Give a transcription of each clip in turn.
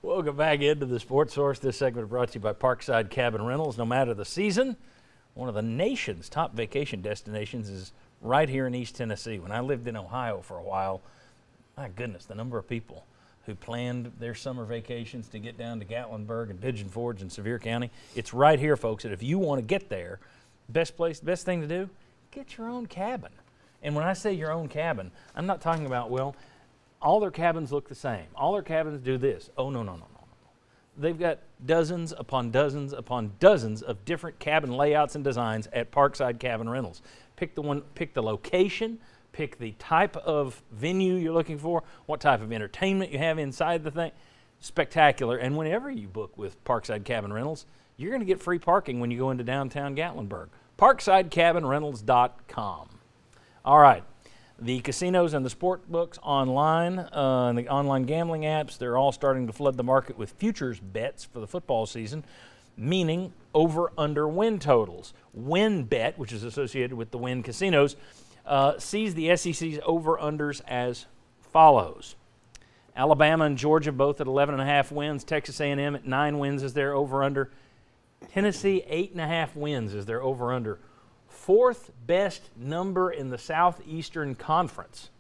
Welcome back into the Sports Source. This segment is brought to you by Parkside Cabin Rentals. No matter the season, one of the nation's top vacation destinations is right here in East Tennessee. When I lived in Ohio for a while, my goodness, the number of people who planned their summer vacations to get down to Gatlinburg and Pigeon Forge and Sevier County. It's right here, folks, and if you want to get there, best thing to do, get your own cabin. And when I say your own cabin, I'm not talking about, well, all their cabins look the same. All their cabins do this. Oh, no. They've got dozens upon dozens upon dozens of different cabin layouts and designs at Parkside Cabin Rentals. Pick the location, pick the type of venue you're looking for, what type of entertainment you have inside the thing. Spectacular. And whenever you book with Parkside Cabin Rentals, you're going to get free parking when you go into downtown Gatlinburg. ParksideCabinRentals.com. All right. The casinos and the sport books online, and the online gambling apps, they're all starting to flood the market with futures bets for the football season, meaning over-under win totals. WynnBET, which is associated with the Wynn casinos, sees the SEC's over-unders as follows. Alabama and Georgia both at 11.5 wins. Texas A&M at 9 wins is their over-under. Tennessee 8.5 wins is their over-under. Fourth best number in the Southeastern Conference.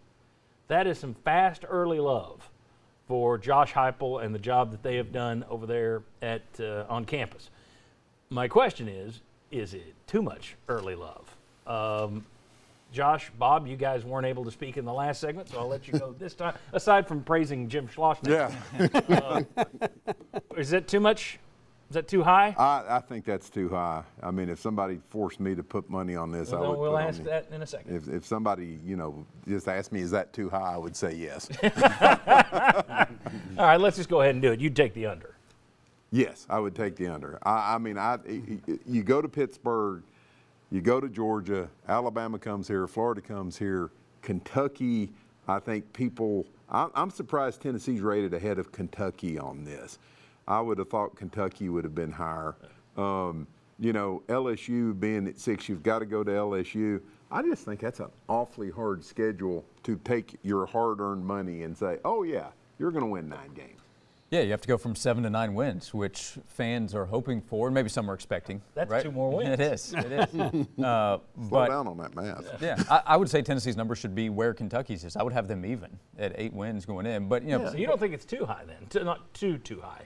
That is some fast early love for Josh Heupel and the job that they have done over there at on campus. My question is it too much early love? Josh, Bob, you guys weren't able to speak in the last segment, so I'll let you go this time. Aside from praising Jim Schlossnagle. Yeah. Is it too much? Is that too high? I think that's too high. I mean, if somebody forced me to put money on this, Well, I would we'll put ask on that in a second. If somebody, just asked me, is that too high, I would say yes. All right, let's just go ahead and do it. You'd take the under. Yes, I would take the under. You go to Pittsburgh, you go to Georgia, Alabama comes here, Florida comes here, Kentucky, I think I'm surprised Tennessee's rated ahead of Kentucky on this. I would have thought Kentucky would have been higher. LSU being at 6, you've got to go to LSU. I just think that's an awfully hard schedule to take your hard-earned money and say, oh, yeah, you're going to win 9 games. Yeah, you have to go from 7 to 9 wins, which fans are hoping for, and maybe some are expecting. That's right? 2 more wins. It is. Slow down on that math. Yeah, I would say Tennessee's number should be where Kentucky's is. I would have them even at 8 wins going in. But So you don't think it's too high then? Not too high.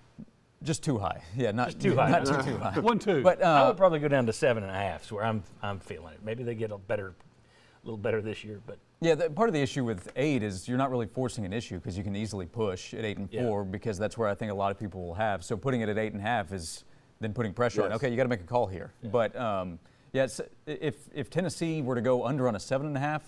Just too high. Yeah, not too high. Not too high. 1-2. But I would probably go down to 7.5. Is where I'm feeling it. Maybe they get a little better this year, but. Yeah, part of the issue with 8 is you're not really forcing an issue because you can easily push at 8 and 4 because that's where I think a lot of people will have. So putting it at 8.5 is then putting pressure on. Okay, you got to make a call here. Yeah. But if Tennessee were to go under on a 7.5,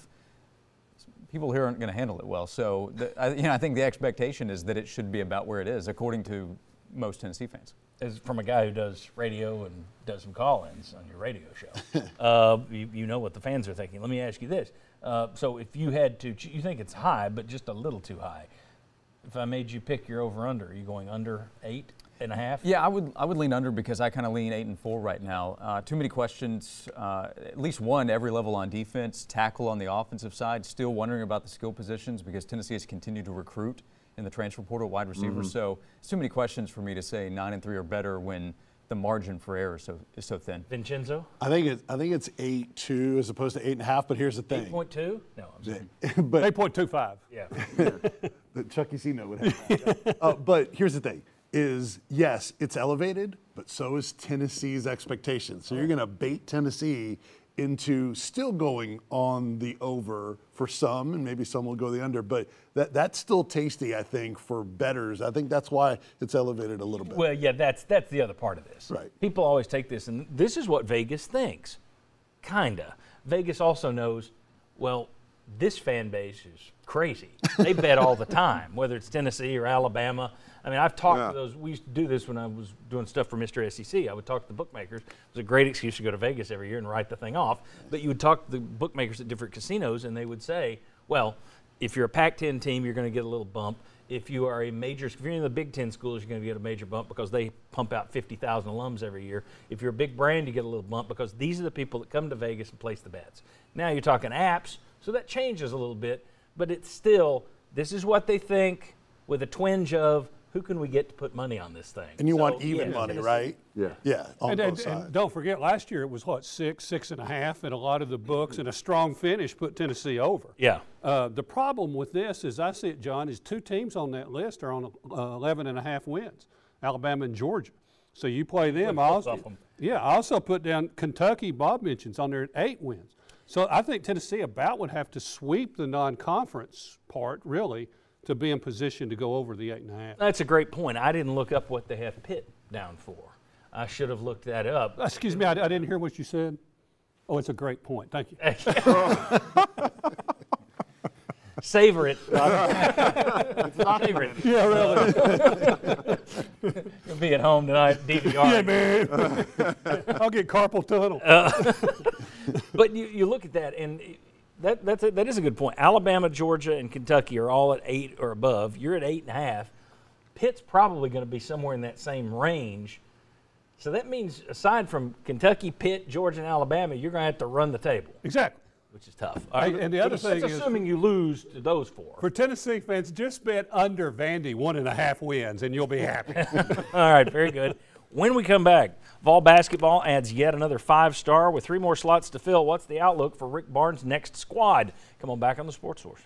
people here aren't going to handle it well. So I think the expectation is that it should be about where it is, according to most Tennessee fans. As from a guy who does radio and does some call-ins on your radio show, you know what the fans are thinking. Let me ask you this. So if you had to, you think it's high, but just a little too high. If I made you pick your over-under, are you going under 8.5? Yeah, I would lean under because I kind of lean 8 and 4 right now. Too many questions, at least one every level on defense, tackle on the offensive side, still wondering about the skill positions because Tennessee has continued to recruit in the transfer portal wide receiver. So it's too many questions for me to say 9 and 3 or better when the margin for error is so thin. Vincenzo? I think it's 8.2 as opposed to 8.5. But here's the thing. 8.2? No, I'm sorry. But 8.25. Yeah. The Chucky Cino would have that. But here's the thing: is yes, it's elevated, but so is Tennessee's expectations. So you're going to bait Tennessee into still going on the over for some, and maybe some will go the under, but that's still tasty, I think, for bettors. I think that's why it's elevated a little bit. Well, yeah, that's the other part of this. Right. People always take this, and this is what Vegas thinks. Kinda. Vegas also knows, well, this fan base is crazy. They bet all the time, whether it's Tennessee or Alabama. I mean, I've talked to those. We used to do this when I was doing stuff for Mr. SEC. I would talk to the bookmakers. It was a great excuse to go to Vegas every year and write the thing off. But you would talk to the bookmakers at different casinos, and they would say, well, if you're a Pac-10 team, you're going to get a little bump. If you are a major, if you're in the Big Ten schools, you're going to get a major bump because they pump out 50,000 alums every year. If you're a big brand, you get a little bump because these are the people that come to Vegas and place the bets. Now you're talking apps, so that changes a little bit, but it's still, this is what they think with a twinge of, who can we get to put money on this thing? And you So, want even yeah, money, Tennessee. right? Yeah. Yeah, on both And sides. don't forget, last year it was what, 6.5, and a lot of the books and a strong finish put Tennessee over. Yeah. The problem with this, as I see it, John, is 2 teams on that list are on 11.5 wins, Alabama and Georgia. So you play them. I both also, of them. yeah, I also put down Kentucky, Bob mentions, on there at 8 wins. So I think Tennessee about would have to sweep the non-conference part, really, to be in position to go over the 8.5. That's a great point. I didn't look up what they have Pitt down for. I should have looked that up. Excuse me, I didn't hear what you said. Oh, it's a great point. Thank you. Savor it. Savor it. Yeah, really. You'll be at home tonight, DVR. Yeah, man. I'll get carpal tunnel. But you look at that, and that is a good point. Alabama, Georgia, and Kentucky are all at 8 or above. You're at 8.5. Pitt's probably going to be somewhere in that same range. So that means, aside from Kentucky, Pitt, Georgia, and Alabama, you're going to have to run the table, Exactly. which is tough. And the other That's thing is, assuming you lose to those 4. for Tennessee fans, just bet under Vandy 1.5 wins, and you'll be happy. All right, very good. When we come back, Vol basketball adds yet another 5-star with 3 more slots to fill. What's the outlook for Rick Barnes' next squad? Come on back on the Sports Source.